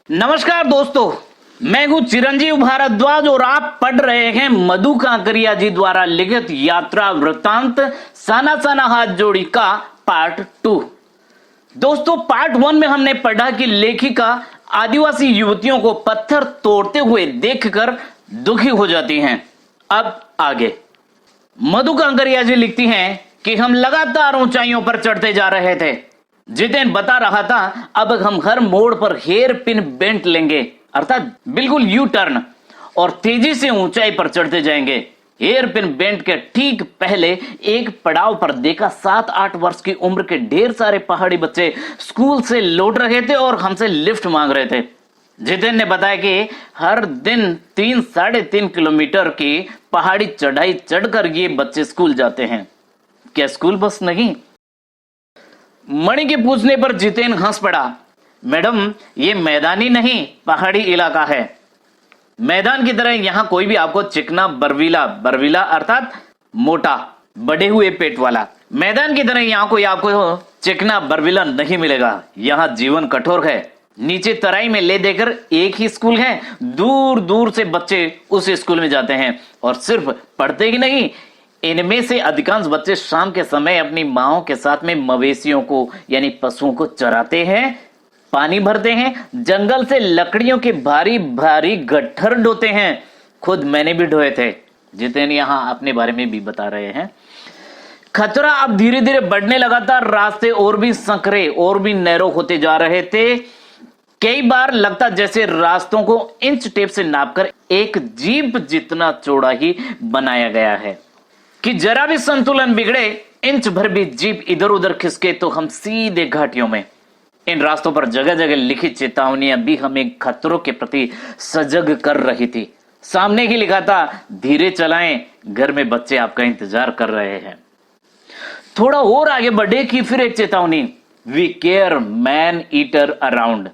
नमस्कार दोस्तों, मैं हूं चिरंजीव भारद्वाज और आप पढ़ रहे हैं मधु कांकरिया जी द्वारा लिखित यात्रा वृत्तांत साना साना हाथ जोड़ी का पार्ट 2। दोस्तों, पार्ट 1 में हमने पढ़ा कि लेखिका आदिवासी युवतियों को पत्थर तोड़ते हुए देखकर दुखी हो जाती हैं। अब आगे मधु कांकरिया जी लिखती हैं कि हम लगातार ऊंचाइयों पर चढ़ते जा रहे थे। जितेन बता रहा था अब हम हर मोड़ पर हेयर पिन बेंट लेंगे, अर्थात बिल्कुल यू टर्न, और तेजी से ऊंचाई पर चढ़ते जाएंगे। हेयर पिन बेंट के ठीक पहले एक पड़ाव पर देखा 7-8 वर्ष की उम्र के ढेर सारे पहाड़ी बच्चे स्कूल से लौट रहे थे और हमसे लिफ्ट मांग रहे थे। जितेन ने बताया कि हर दिन 3-3.5 किलोमीटर की पहाड़ी चढ़ाई चढ़कर ये बच्चे स्कूल जाते हैं। क्या स्कूल बस नहीं? मणि के पूछने पर जितेन हंस पड़ा। मैडम, ये मैदानी नहीं पहाड़ी इलाका है। मैदान की तरह यहां कोई भी आपको चिकना बरवीला अर्थात मोटा बड़े हुए पेट वाला, मैदान की तरह यहां कोई आपको चिकना बरवीला नहीं मिलेगा। यहां जीवन कठोर है। नीचे तराई में ले देकर एक ही स्कूल है, दूर दूर से बच्चे उस स्कूल में जाते हैं और सिर्फ पढ़ते ही नहीं, इनमें से अधिकांश बच्चे शाम के समय अपनी माओं के साथ में मवेशियों को यानी पशुओं को चराते हैं, पानी भरते हैं, जंगल से लकड़ियों के भारी भारी गट्ठर ढोते हैं। खुद मैंने भी ढोए थे। जितेन यहां अपने बारे में भी बता रहे हैं। खतरा अब धीरे धीरे बढ़ने लगा था। रास्ते और भी संकरे और भी नैरो होते जा रहे थे। कई बार लगता जैसे रास्तों को इंच टेप से नापकर एक जीप जितना चौड़ा ही बनाया गया है कि जरा भी संतुलन बिगड़े, इंच भर भी जीप इधर उधर खिसके तो हम सीधे घाटियों में। इन रास्तों पर जगह जगह लिखी चेतावनियां भी हमें खतरों के प्रति सजग कर रही थी। सामने ही लिखा था, धीरे चलाएं, घर में बच्चे आपका इंतजार कर रहे हैं। थोड़ा और आगे बढ़े कि फिर एक चेतावनी, we care man eater around.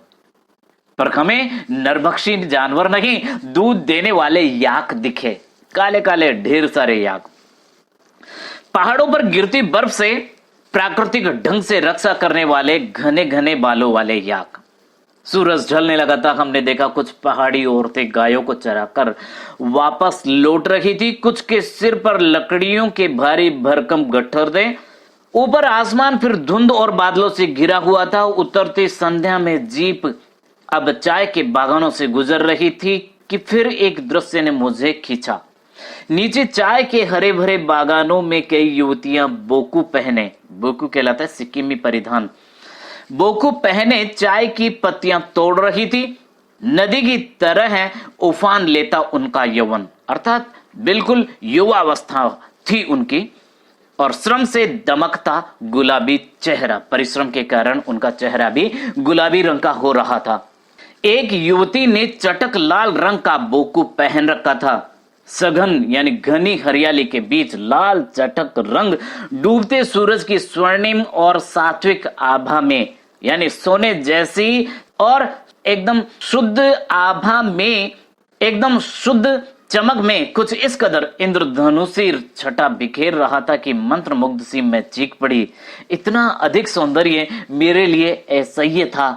पर हमें नरभक्षी जानवर नहीं, दूध देने वाले याक दिखे, काले काले ढेर सारे याक। पहाड़ों पर गिरती बर्फ से प्राकृतिक ढंग से रक्षा करने वाले घने घने बालों वाले याक। सूरज ढलने लगा था। हमने देखा कुछ पहाड़ी औरतें गायों को चराकर वापस लौट रही थी। कुछ के सिर पर लकड़ियों के भारी भरकम गट्ठर थे। ऊपर आसमान फिर धुंध और बादलों से घिरा हुआ था। उतरती संध्या में जीप अब चाय के बागानों से गुजर रही थी कि फिर एक दृश्य ने मुझे खींचा। नीचे चाय के हरे भरे बागानों में कई युवतियां बोकू पहने, बोकू कहलाता है सिक्किमी परिधान, बोकू पहने चाय की पत्तियां तोड़ रही थी। नदी की तरह उफान लेता उनका यौवन, अर्थात बिल्कुल युवावस्था थी उनकी, और श्रम से दमकता गुलाबी चेहरा। परिश्रम के कारण उनका चेहरा भी गुलाबी रंग का हो रहा था। एक युवती ने चटक लाल रंग का बोकू पहन रखा था। सघन यानी घनी हरियाली के बीच लाल चटक रंग डूबते सूरज की स्वर्णिम और सात्विक आभा में, यानी सोने जैसी और एकदम शुद्ध आभा में, एकदम शुद्ध चमक में कुछ इस कदर इंद्रधनुषी छटा बिखेर रहा था कि मंत्रमुग्ध सी मैं चीख पड़ी। इतना अधिक सौंदर्य मेरे लिए असह्य था,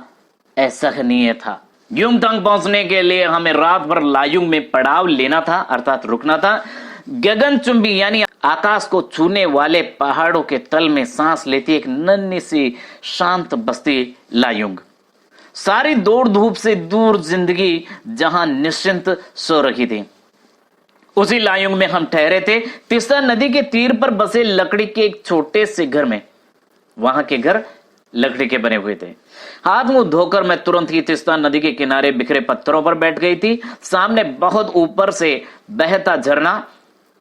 असहनीय था। युमथांग पहुंचने के लिए हमें रात भर लायुंग में पड़ाव लेना था, अर्थात रुकना था। गगनचुंबी यानी आकाश को छूने वाले पहाड़ों के तल में सांस लेती एक नन्ही सी शांत बस्ती लायुंग। सारी दौड़ धूप से दूर जिंदगी जहां निश्चिंत सो रही थी, उसी लायुंग में हम ठहरे थे, तीस्ता नदी के तीर पर बसे लकड़ी के एक छोटे से घर में। वहां के घर लकड़ी के बने हुए थे। हाथ मुंह धोकर मैं तुरंत ही तीस्ता नदी के किनारे बिखरे पत्थरों पर बैठ गई थी। सामने बहुत ऊपर से बहता झरना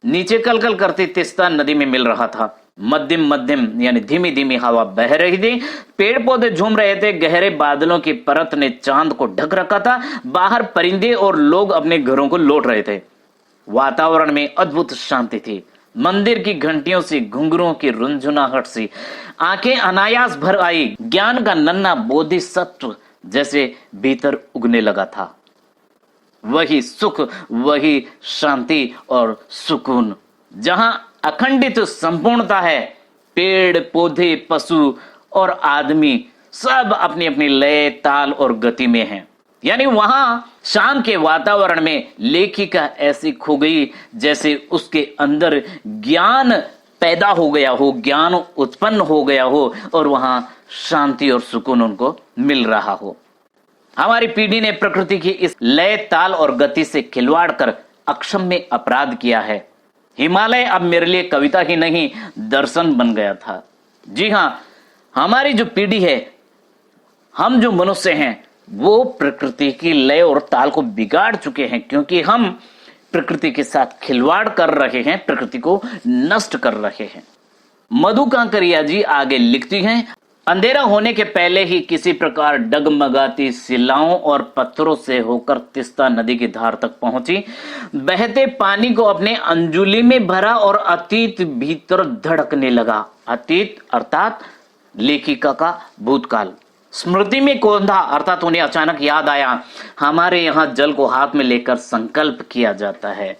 नीचे कलकल करती तीस्ता नदी में मिल रहा था। मध्यम मध्यम यानी धीमी धीमी हवा बह रही थी। पेड़ पौधे झूम रहे थे। गहरे बादलों की परत ने चांद को ढक रखा था। बाहर परिंदे और लोग अपने घरों को लौट रहे थे। वातावरण में अद्भुत शांति थी। मंदिर की घंटियों से घुंघरुओं की रुंझुनाहट सी आंखें अनायास भर आई। ज्ञान का नन्हा बोधिसत्व जैसे भीतर उगने लगा था। वही सुख, वही शांति और सुकून जहां अखंडित संपूर्णता है। पेड़ पौधे, पशु और आदमी सब अपनी अपनी लय, ताल और गति में हैं। यानी वहां शाम के वातावरण में लेखिका ऐसी खो गई जैसे उसके अंदर ज्ञान पैदा हो गया हो, ज्ञान उत्पन्न हो गया हो और वहां शांति और सुकून उनको मिल रहा हो। हमारी पीढ़ी ने प्रकृति की इस लय, ताल और गति से खिलवाड़ कर अक्षम्य अपराध किया है। हिमालय अब मेरे लिए कविता ही नहीं, दर्शन बन गया था। जी हां, हमारी जो पीढ़ी है, हम जो मनुष्य हैं, वो प्रकृति की लय और ताल को बिगाड़ चुके हैं, क्योंकि हम प्रकृति के साथ खिलवाड़ कर रहे हैं, प्रकृति को नष्ट कर रहे हैं। मधु कांकरिया जी आगे लिखती हैं, अंधेरा होने के पहले ही किसी प्रकार डगमगाती शिलाओं और पत्थरों से होकर तीस्ता नदी की धार तक पहुंची, बहते पानी को अपने अंजुली में भरा और अतीत भीतर धड़कने लगा। अतीत अर्थात लेखिका का भूतकाल। स्मृति में कौंधा अर्थात उन्हें अचानक याद आया, हमारे यहां जल को हाथ में लेकर संकल्प किया जाता है,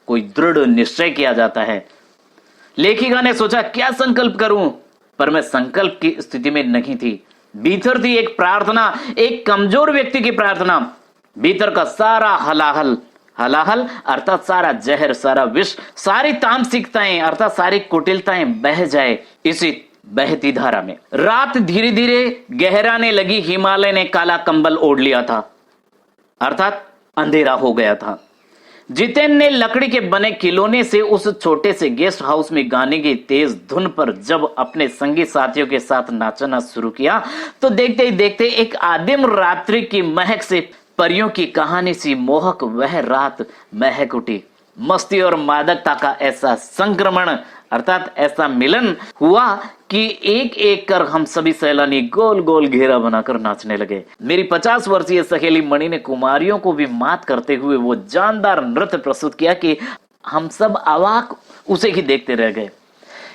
कोई दृढ़ निश्चय किया जाता है। लेखिका ने सोचा क्या संकल्प करूं, पर मैं संकल्प की स्थिति में नहीं थी। भीतर थी एक प्रार्थना, एक कमजोर व्यक्ति की प्रार्थना। भीतर का सारा हलाहल, हलाहल अर्थात सारा जहर, सारा विष, सारी तामसिकताएं अर्थात सारी कुटिलताएं बह जाए इसी बहती धारा में। रात धीरे धीरे गहराने लगी। हिमालय ने काला कंबल ओढ़ लिया था, अर्थात अंधेरा हो गया था। जितेन ने लकड़ी के बने खिलौने से उस छोटे से गेस्ट हाउस में गाने की तेज धुन पर जब अपने संगी साथियों के साथ नाचना शुरू किया, तो देखते ही देखते एक आदिम रात्रि की महक से परियों की कहानी सी मोहक वह रात महक उठी। मस्ती और मादकता का ऐसा संक्रमण अर्थात ऐसा मिलन हुआ कि एक एक कर हम सभी सैलानी गोल गोल घेरा बनाकर नाचने लगे। मेरी 50 वर्षीय सहेली मणि ने कुमारियों को भी मात करते हुए वो जानदार नृत्य प्रस्तुत किया कि हम सब अवाक उसे ही देखते रह गए।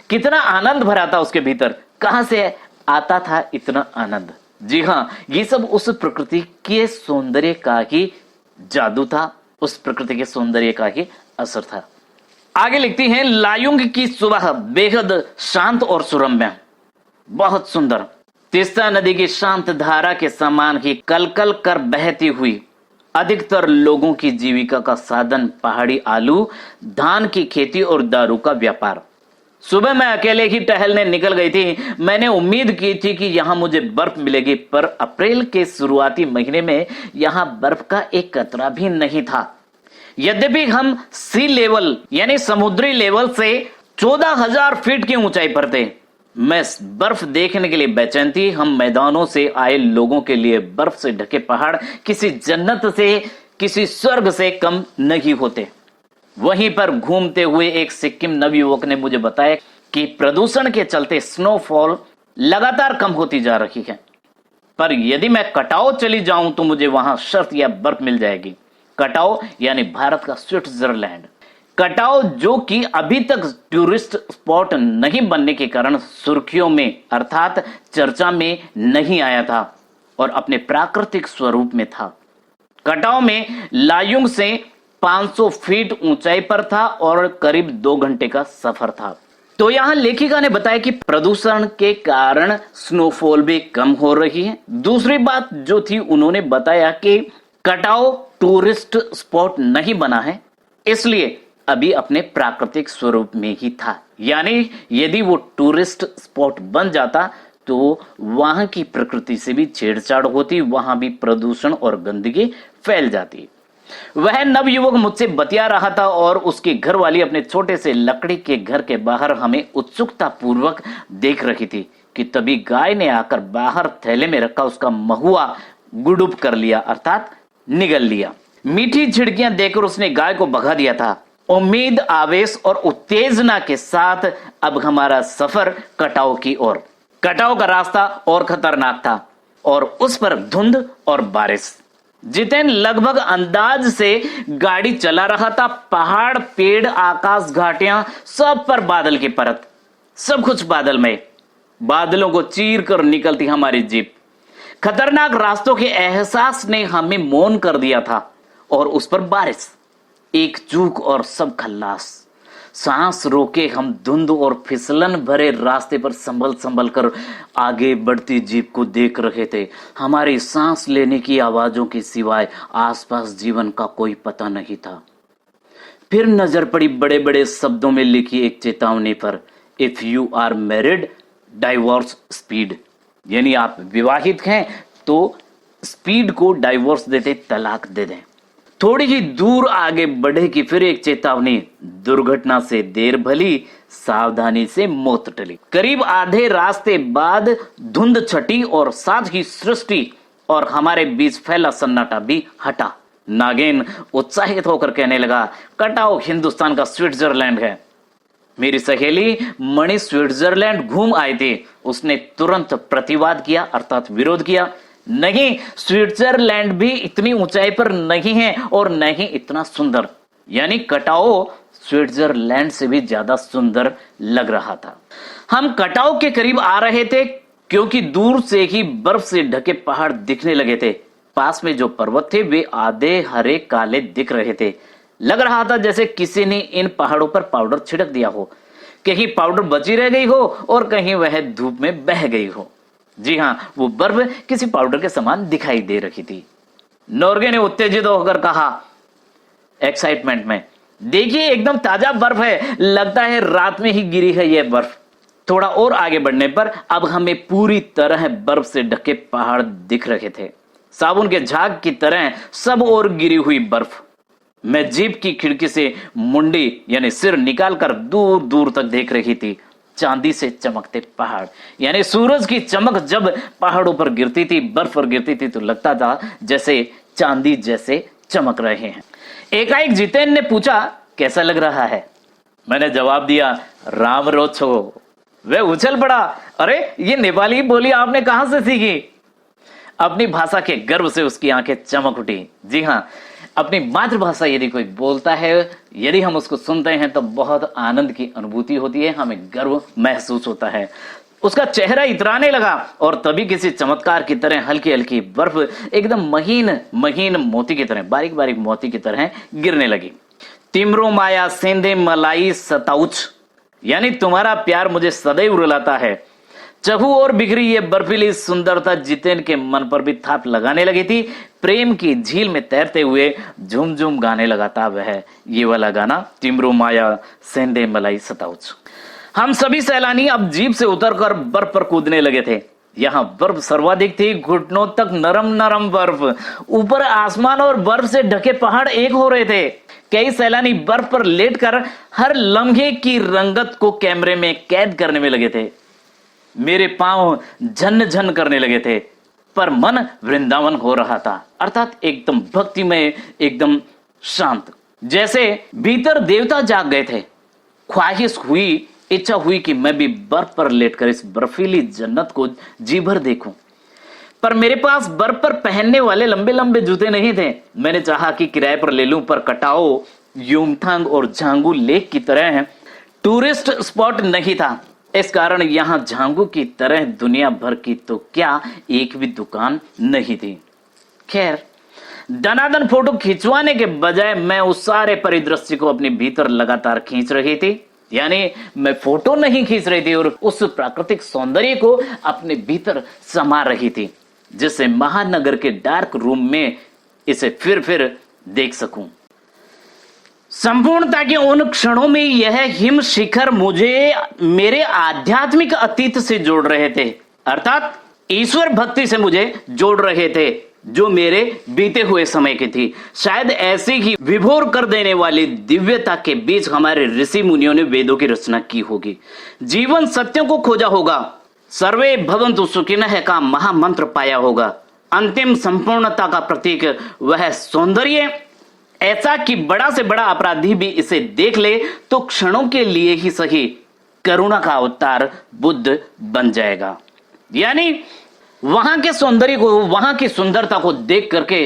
कितना आनंद भरा था उसके भीतर, कहां से आता था इतना आनंद। जी हां, ये सब उस प्रकृति के सौंदर्य का ही जादू था, उस प्रकृति के सौंदर्य का ही असर था। आगे लिखती हैं, लायुंग की सुबह बेहद शांत और सुरम्य, बहुत सुंदर। तीस्ता नदी की शांत धारा के समान ही कलकल कर बहती हुई। अधिकतर लोगों की जीविका का साधन पहाड़ी आलू, धान की खेती और दारू का व्यापार। सुबह मैं अकेले ही टहलने निकल गई थी। मैंने उम्मीद की थी कि यहाँ मुझे बर्फ मिलेगी, पर अप्रैल के शुरुआती महीने में यहाँ बर्फ का एक कतरा भी नहीं था। यद्यपि हम सी लेवल यानी समुद्री लेवल से 14,000 फीट की ऊंचाई पर थे। मैं बर्फ देखने के लिए बेचैन थी। हम मैदानों से आए लोगों के लिए बर्फ से ढके पहाड़ किसी जन्नत से, किसी स्वर्ग से कम नहीं होते। वहीं पर घूमते हुए एक सिक्किम नवयुवक ने मुझे बताया कि प्रदूषण के चलते स्नोफॉल लगातार कम होती जा रही है, पर यदि मैं कटाओ चली जाऊं तो मुझे वहां शर्त या बर्फ मिल जाएगी। कटाओ यानी भारत का स्विट्जरलैंड। कटाओ जो कि अभी तक टूरिस्ट स्पॉट नहीं बनने के कारण सुर्खियों में अर्थात चर्चा में नहीं आया था और अपने प्राकृतिक स्वरूप में था। कटाओ में लायुंग से 500 फीट ऊंचाई पर था और करीब 2 घंटे का सफर था। तो यहां लेखिका ने बताया कि प्रदूषण के कारण स्नोफॉल भी कम हो रही है। दूसरी बात जो थी, उन्होंने बताया कि कटाओ टूरिस्ट स्पॉट नहीं बना है, इसलिए अभी अपने प्राकृतिक स्वरूप में ही था। यानी यदि वो टूरिस्ट स्पॉट बन जाता तो वहां की प्रकृति से भी छेड़छाड़ होती, वहां भी प्रदूषण और गंदगी फैल जाती। वह नवयुवक मुझसे बतिया रहा था और उसकी घरवाली अपने छोटे से लकड़ी के घर के बाहर हमें उत्सुकता पूर्वक देख रही थी कि तभी गाय ने आकर बाहर थैले में रखा उसका महुआ गुडुप कर लिया अर्थात निगल लिया। मीठी झिड़कियां देकर उसने गाय को भगा दिया था। उम्मीद, आवेश और उत्तेजना के साथ अब हमारा सफर कटाव की ओर। कटाव का रास्ता और खतरनाक था और उस पर धुंध और बारिश। जितेन लगभग अंदाज से गाड़ी चला रहा था। पहाड़, पेड़, आकाश, घाटियां, सब पर बादल की परत, सब कुछ बादलमय। बादलों को चीर कर निकलती हमारी जीप। खतरनाक रास्तों के एहसास ने हमें मौन कर दिया था और उस पर बारिश। एक चूक और सब खल्लास। सांस रोके हम धुंध और फिसलन भरे रास्ते पर संभल संभल कर आगे बढ़ती जीप को देख रहे थे। हमारी सांस लेने की आवाजों के सिवाय आसपास जीवन का कोई पता नहीं था। फिर नजर पड़ी बड़े बड़े शब्दों में लिखी एक चेतावनी पर, if you are married divorce speed, यानी आप विवाहित हैं तो स्पीड को डाइवोर्स देते, तलाक दे दें। थोड़ी ही दूर आगे बढ़े कि फिर एक चेतावनी, दुर्घटना से देर भली सावधानी से मौत टली। करीब आधे रास्ते बाद धुंध छटी और साथ ही सृष्टि और हमारे बीच फैला सन्नाटा भी हटा। नागेन उत्साहित होकर कहने लगा, कटाओ हिंदुस्तान का स्विट्जरलैंड है। मेरी सहेली मणि स्विट्जरलैंड घूम आई थी। उसने तुरंत प्रतिवाद किया, अर्थात विरोध किया। नहीं, स्विट्जरलैंड भी इतनी ऊंचाई पर नहीं है और नहीं इतना सुंदर। यानी कटाओ स्विट्जरलैंड से भी ज्यादा सुंदर लग रहा था। हम कटाओ के करीब आ रहे थे क्योंकि दूर से ही बर्फ से ढके पहाड़ दिखने लगे थे। पास में जो पर्वत थे वे आधे हरे काले दिख रहे थे। लग रहा था जैसे किसी ने इन पहाड़ों पर पाउडर छिड़क दिया हो। कहीं पाउडर बची रह गई हो और कहीं वह धूप में बह गई हो। जी हां, वो बर्फ किसी पाउडर के समान दिखाई दे रही थी। नॉर्गे ने उत्तेजित होकर कहा एक्साइटमेंट में, देखिए एकदम ताजा बर्फ है, लगता है रात में ही गिरी है यह बर्फ। थोड़ा और आगे बढ़ने पर अब हमें पूरी तरह बर्फ से ढके पहाड़ दिख रहे थे, साबुन के झाग की तरह सब और गिरी हुई बर्फ। मैं जीप की खिड़की से मुंडी यानी सिर निकालकर दूर दूर तक देख रही थी। चांदी से चमकते पहाड़, यानी सूरज की चमक जब पहाड़ों पर गिरती थी, बर्फ पर गिरती थी तो लगता था जैसे चांदी जैसे चमक रहे हैं। एकाएक जितेन ने पूछा, कैसा लग रहा है? मैंने जवाब दिया, राम रोछो। वह उछल पड़ा, अरे ये नेपाली बोली आपने कहां से सीखी? अपनी भाषा के गर्व से उसकी आंखें चमक उठी। जी हां, अपनी मातृभाषा यदि कोई बोलता है, यदि हम उसको सुनते हैं तो बहुत आनंद की अनुभूति होती है, हमें गर्व महसूस होता है। उसका चेहरा इतराने लगा और तभी किसी चमत्कार की तरह हल्की हल्की बर्फ एकदम महीन महीन मोती की तरह, बारीक बारीक मोती की तरह गिरने लगी। तिमरो माया सेंधे मलाई सताउच, यानी तुम्हारा प्यार मुझे सदैव रुलाता है। चहु और बिखरी ये बर्फीली सुंदरता जितेन के मन पर भी थाप लगाने लगी थी। प्रेम की झील में तैरते हुए झुम झुम गाने लगा था वह ये वाला गाना, तिमरो माया सेंधे मलाई सताउच। हम सभी सैलानी अब जीप से उतरकर बर्फ पर कूदने लगे थे। यहाँ बर्फ सर्वाधिक थी, घुटनों तक नरम नरम बर्फ। ऊपर आसमान और बर्फ से ढके पहाड़ एक हो रहे थे। कई सैलानी बर्फ पर लेटकर हर लम्हे की रंगत को कैमरे में कैद करने में लगे थे। मेरे पांव झन झन करने लगे थे, पर मन वृंदावन हो रहा था, अर्थात एकदम भक्तिमय, एकदम शांत, जैसे भीतर देवता जाग गए थे। ख्वाहिश हुई, इच्छा हुई कि मैं भी बर्फ पर लेटकर इस बर्फीली जन्नत को जी भर देखूं, पर मेरे पास बर्फ पर पहनने वाले लंबे लंबे जूते नहीं थे। मैंने चाहा कि किराए पर ले लूं, पर कटाओ, युमथांग और झांगू लेक की तरह टूरिस्ट स्पॉट नहीं था। इस कारण यहां झांगू की तरह दुनिया भर की तो क्या एक भी दुकान नहीं थी। खैर, दनादन फोटो खिंचवाने के बजाय मैं उस सारे परिदृश्य को अपने भीतर लगातार खींच रही थी। यानी मैं फोटो नहीं खींच रही थी और उस प्राकृतिक सौंदर्य को अपने भीतर समा रही थी, जिससे महानगर के डार्क रूम में इसे फिर देख सकूं। संपूर्णता के उन क्षणों में यह हिम शिखर मुझे मेरे आध्यात्मिक अतीत से जोड़ रहे थे, अर्थात ईश्वर भक्ति से मुझे जोड़ रहे थे, जो मेरे बीते हुए समय की थी। शायद ऐसी ही विभोर कर देने वाली दिव्यता के बीच हमारे ऋषि मुनियों ने वेदों की रचना की होगी, जीवन सत्यों को खोजा होगा, सर्वे भवन्तु सुखिनः का महामंत्र पाया होगा। अंतिम संपूर्णता का प्रतीक वह सौंदर्य, ऐसा कि बड़ा से बड़ा अपराधी भी इसे देख ले तो क्षणों के लिए ही सही करुणा का अवतार बुद्ध बन जाएगा। यानी वहां के सौंदर्य को, वहां की सुंदरता को देख करके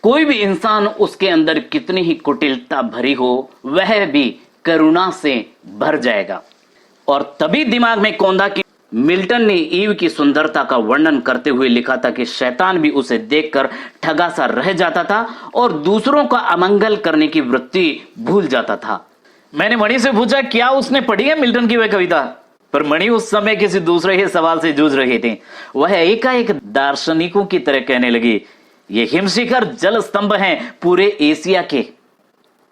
कोई भी इंसान, उसके अंदर कितनी ही कुटिलता भरी हो, वह भी करुणा से भर जाएगा। और तभी दिमाग में कौंधा कि मिल्टन ने ईव की सुंदरता का वर्णन करते हुए लिखा था कि शैतान भी उसे देखकर ठगा सा रह जाता था और दूसरों का अमंगल करने की वृत्ति भूल जाता था। मैंने मणि से पूछा क्या उसने पढ़ी है मिल्टन की वह कविता, पर मणि उस समय किसी दूसरे ही सवाल से जूझ रही थी। वह एकाएक दार्शनिकों की तरह कहने लगी, ये हिमशिखर जल स्तंभ हैं पूरे एशिया के।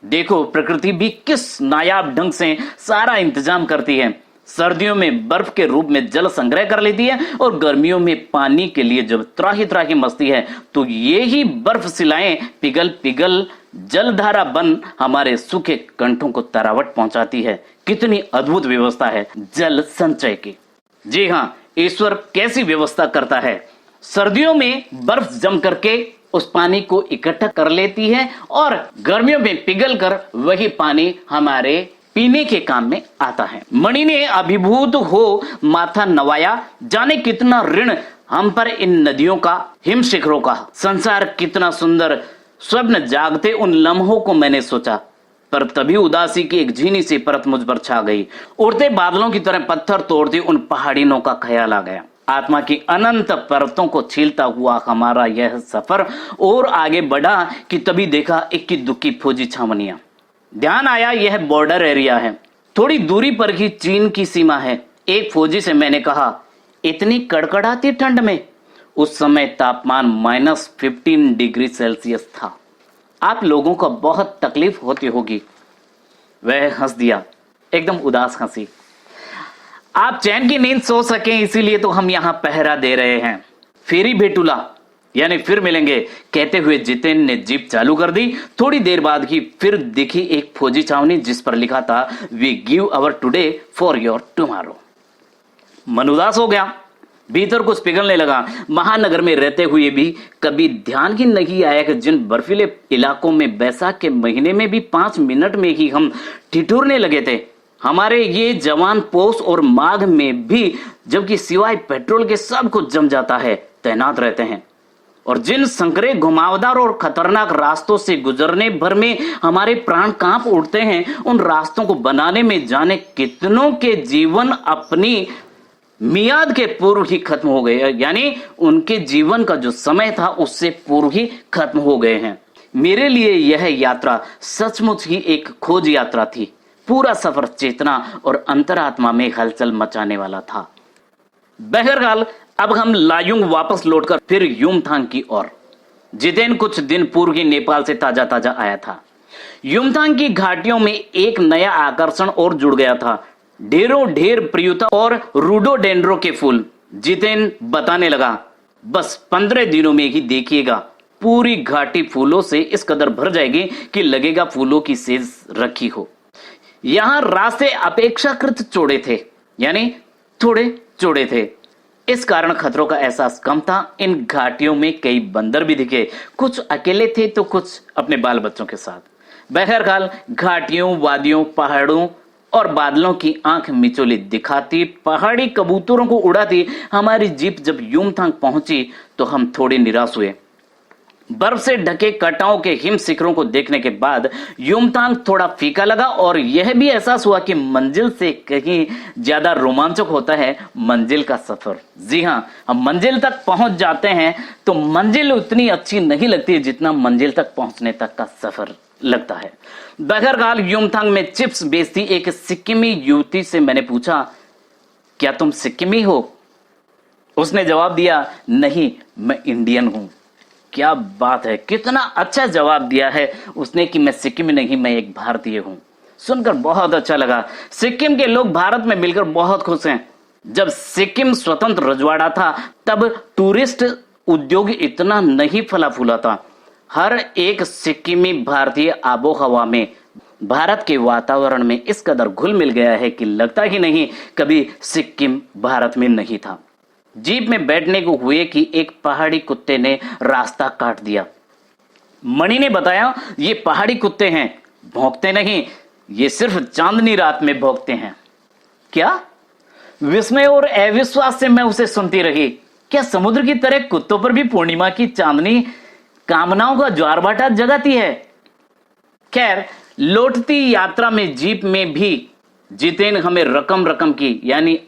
देखो प्रकृति भी किस नायाब ढंग से सारा इंतजाम करती है। सर्दियों में बर्फ के रूप में जल संग्रह कर लेती है और गर्मियों में पानी के लिए जब त्राही त्राही मचती है तो ये ही बर्फ शिलाएं पिघल पिघल जलधारा बन हमारे सूखे कंठों को तरावट पहुंचाती है। कितनी अद्भुत व्यवस्था है जल संचय की। जी हाँ, ईश्वर कैसी व्यवस्था करता है। सर्दियों में बर्फ जम करके उस पानी को इकट्ठा कर लेती है और गर्मियों में पिघल कर वही पानी हमारे पीने के काम में आता है। मणि ने अभिभूत हो माथा नवाया, जाने कितना ऋण हम पर इन नदियों का, हिम शिखरों का। संसार कितना सुंदर, स्वप्न जागते उन लम्हों को मैंने सोचा, पर तभी उदासी की एक झीनी सी परत मुझ पर छा गई। उड़ते बादलों की तरह पत्थर तोड़ती उन पहाड़ियों का ख्याल आ गया। आत्मा की अनंत परतों को छीलता हुआ हमारा यह सफर और आगे बढ़ा कि तभी देखा इक्की दुक्की फौजी छावनियां। ध्यान आया यह बॉर्डर एरिया है, थोड़ी दूरी पर ही चीन की सीमा है। एक फौजी से मैंने कहा, इतनी कड़कड़ाती ठंड में? उस समय तापमान -15 डिग्री सेल्सियस था। आप लोगों को बहुत तकलीफ होती होगी। वह हंस दिया, एकदम उदास हंसी। आप चैन की नींद सो सकें इसीलिए तो हम यहां पहरा दे रहे हैं। फेरी भेटूला यानी फिर मिलेंगे कहते हुए जितेन ने जीप चालू कर दी। थोड़ी देर बाद ही फिर दिखी एक फौजी छावनी जिस पर लिखा था, we give our today for your tomorrow. मन उदास हो गया, भीतर कुछ पिघलने लगा। महानगर में रहते हुए भी कभी ध्यान ही नहीं आया कि जिन बर्फीले इलाकों में बैसाख के महीने में भी 5 मिनट में ही हम ठिठुरने लगे थे, हमारे ये जवान पोष और माघ में भी, जबकि सिवाय पेट्रोल के सब कुछ जम जाता है, तैनात रहते हैं। और जिन संकरे घुमावदार और खतरनाक रास्तों से गुजरने भर में हमारे प्राण कांप उठते हैं, उन रास्तों को बनाने में जाने कितनों के जीवन अपनी मियाद के पूर्व ही खत्म हो गए, यानी उनके जीवन का जो समय था उससे पूर्व ही खत्म हो गए हैं। मेरे लिए यह यात्रा सचमुच ही एक खोज यात्रा थी। पूरा सफर चेतना और अंतरात्मा में हलचल मचाने वाला था। बहरहाल अब हम लायुंग वापस लौटकर फिर युमथांग की ओर। जितेन कुछ दिन पूर्व ही नेपाल से ताजा ताजा आया था। युमथांग की घाटियों में एक नया आकर्षण और जुड़ गया था, ढेरों ढेर प्रियुता और रूडोडेंड्रो के फूल। जितेन बताने लगा, बस 15 दिनों में ही देखिएगा पूरी घाटी फूलों से इस कदर भर जाएगी कि लगेगा फूलों की सेज रखी हो। यहां रास्ते अपेक्षाकृत चौड़े थे, यानी थोड़े चौड़े थे, इस कारण खतरों का एहसास कम था। इन घाटियों में कई बंदर भी दिखे, कुछ अकेले थे तो कुछ अपने बाल बच्चों के साथ। बहरहाल घाटियों, वादियों, पहाड़ों और बादलों की आंख मिचोली दिखाती, पहाड़ी कबूतरों को उड़ाती हमारी जीप जब युमथांग पहुंची तो हम थोड़े निराश हुए। बर्फ से ढके कटाओं के हिम शिखरों को देखने के बाद युमथांग थोड़ा फीका लगा और यह भी एहसास हुआ कि मंजिल से कहीं ज्यादा रोमांचक होता है मंजिल का सफर। जी हां, हम मंजिल तक पहुंच जाते हैं तो मंजिल उतनी अच्छी नहीं लगती जितना मंजिल तक पहुंचने तक का सफर लगता है। बहरहाल युमथांग में चिप्स बेचती एक सिक्किमी युवती से मैंने पूछा, क्या तुम सिक्किमी हो? उसने जवाब दिया, नहीं, मैं इंडियन हूं। क्या बात है, कितना अच्छा जवाब दिया है उसने कि मैं सिक्किम नहीं, मैं एक भारतीय हूं। सुनकर बहुत अच्छा लगा। सिक्किम के लोग भारत में मिलकर बहुत खुश हैं। जब सिक्किम स्वतंत्र रजवाड़ा था तब टूरिस्ट उद्योग इतना नहीं फला फूला था। हर एक सिक्किमी भारतीय आबो हवा में, भारत के वातावरण में इस कदर घुल मिल गया है कि लगता ही नहीं कभी सिक्किम भारत में नहीं था। जीप में बैठने को हुए कि एक पहाड़ी कुत्ते ने रास्ता काट दिया। मणि ने बताया, ये पहाड़ी कुत्ते हैं, भौंकते नहीं, ये सिर्फ चांदनी रात में भौंकते हैं। क्या? विस्मय और अविश्वास से मैं उसे सुनती रही। क्या समुद्र की तरह कुत्तों पर भी पूर्णिमा की चांदनी कामनाओं का ज्वारभाटा जगाती है? खैर, लौटती यात्रा में जीप में भी जितेन हमें रकम रकम की यानी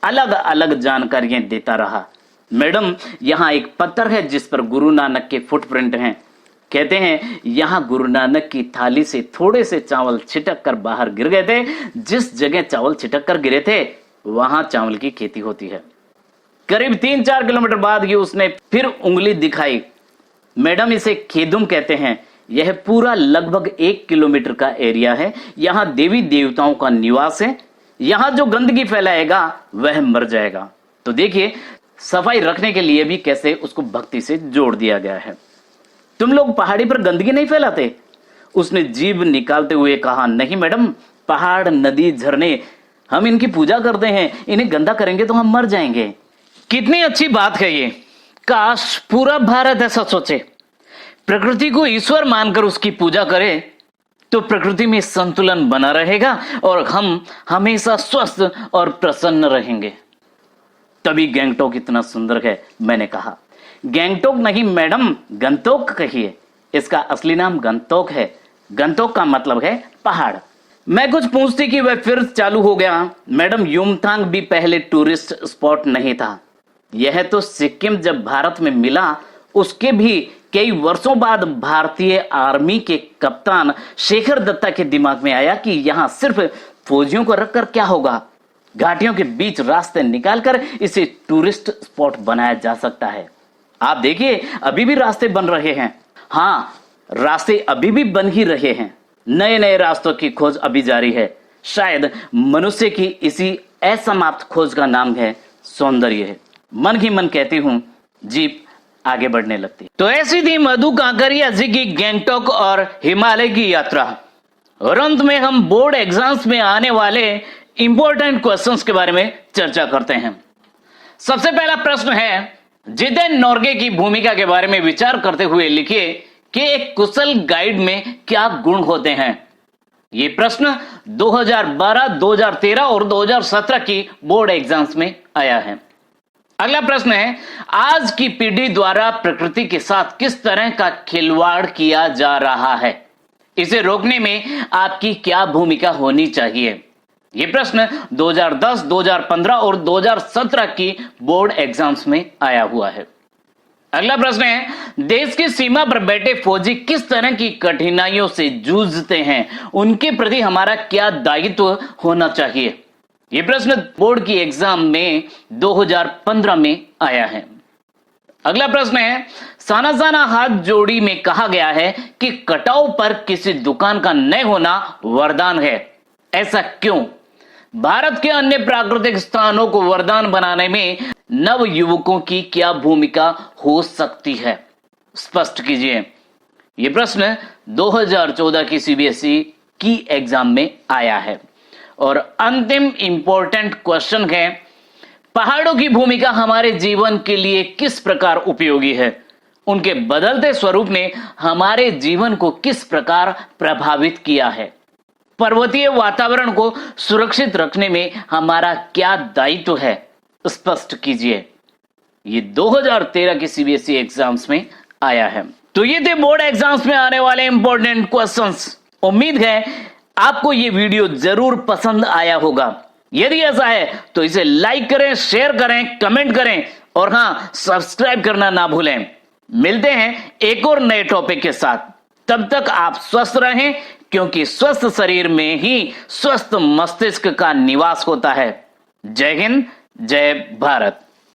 अलग अलग जानकारियां देता रहा। मैडम, यहां एक पत्थर है जिस पर गुरु नानक के फुटप्रिंट हैं। कहते हैं यहां गुरु नानक की थाली से थोड़े से चावल छिटक कर बाहर गिर गए थे। जिस जगह चावल छिटक कर गिरे थे वहां चावल की खेती होती है। करीब 3-4 किलोमीटर बाद ही उसने फिर उंगली दिखाई। मैडम, इसे खेदुम कहते हैं। यह पूरा लगभग 1 किलोमीटर का एरिया है। यहां देवी देवताओं का निवास है। यहां जो गंदगी फैलाएगा वह मर जाएगा। तो देखिए सफाई रखने के लिए भी कैसे उसको भक्ति से जोड़ दिया गया है। तुम लोग पहाड़ी पर गंदगी नहीं फैलाते? उसने जीभ निकालते हुए कहा, नहीं मैडम, पहाड़, नदी, झरने, हम इनकी पूजा करते हैं। इन्हें गंदा करेंगे तो हम मर जाएंगे। कितनी अच्छी बात है ये। काश पूरा भारत ऐसा सोचे, प्रकृति को ईश्वर मानकर उसकी पूजा करे तो प्रकृति में संतुलन बना रहेगा और हम हमेशा स्वस्थ और प्रसन्न रहेंगे। तभी गैंगटोक इतना सुंदर है। मैंने कहा, गैंगटोक नहीं मैडम, गंतोक कहिए। इसका असली नाम गंतोक है। गंतोक का मतलब है पहाड़। मैं कुछ पूछती कि वह फिर चालू हो गया, मैडम युमथांग भी पहले टूरिस्ट स्पॉट नहीं था। यह तो सिक्किम जब भारत में मिला उसके भी कई वर्षों बाद भारतीय आर्मी के कप्तान शेखर दत्ता के दिमाग में आया कि यहां सिर्फ फौजियों को रखकर क्या होगा, घाटियों के बीच रास्ते निकालकर इसे टूरिस्ट स्पॉट बनाया जा सकता है। आप देखिए अभी भी रास्ते बन रहे हैं। हाँ, रास्ते अभी भी बन ही रहे हैं। नए नए रास्तों की खोज अभी जारी है। शायद मनुष्य की इसी असमाप्त खोज का नाम है सौंदर्य। मन ही मन कहती हूं, जीप आगे बढ़ने लगती। तो ऐसी थी मधु कांकरिया जी की गैंगटॉक और हिमालय की यात्रा। और अंत में हम बोर्ड एग्जाम्स में आने वाले इंपॉर्टेंट क्वेश्चंस के बारे में चर्चा करते हैं। सबसे पहला प्रश्न है, जिदेन नॉर्गे की भूमिका के बारे में विचार करते हुए लिखिए कि एक कुशल गाइड में क्या गुण होते हैं। यह प्रश्न 2012, 2013 और 2017 की बोर्ड एग्जाम्स में आया है। अगला प्रश्न है, आज की पीढ़ी द्वारा प्रकृति के साथ किस तरह का खिलवाड़ किया जा रहा है, इसे रोकने में आपकी क्या भूमिका होनी चाहिए। यह प्रश्न 2010, 2015 और 2017 की बोर्ड एग्जाम्स में आया हुआ है। अगला प्रश्न है, देश की सीमा पर बैठे फौजी किस तरह की कठिनाइयों से जूझते हैं, उनके प्रति हमारा क्या दायित्व होना चाहिए। यह प्रश्न बोर्ड की एग्जाम में 2015 में आया है। अगला प्रश्न है, साना हाथ जोड़ी में कहा गया है कि कटाव पर किसी दुकान का न होना वरदान है, ऐसा क्यों? भारत के अन्य प्राकृतिक स्थानों को वरदान बनाने में नव युवकों की क्या भूमिका हो सकती है, स्पष्ट कीजिए। यह प्रश्न 2014 की सीबीएसई की एग्जाम में आया है। और अंतिम इंपॉर्टेंट क्वेश्चन है, पहाड़ों की भूमिका हमारे जीवन के लिए किस प्रकार उपयोगी है, उनके बदलते स्वरूप ने हमारे जीवन को किस प्रकार प्रभावित किया है, पर्वतीय वातावरण को सुरक्षित रखने में हमारा क्या दायित्व है, स्पष्ट कीजिए। ये 2013 की सीबीएसई एग्जाम्स में आया है। तो ये थे बोर्ड एग्जाम्स में आने वाले इंपॉर्टेंट क्वेश्चंस। उम्मीद है आपको ये वीडियो जरूर पसंद आया होगा। यदि ऐसा है तो इसे लाइक करें, शेयर करें, कमेंट करें और हां, सब्सक्राइब करना ना भूलें। मिलते हैं एक और नए टॉपिक के साथ। तब तक आप स्वस्थ रहें, क्योंकि स्वस्थ शरीर में ही स्वस्थ मस्तिष्क का निवास होता है। जय हिंद, जय भारत।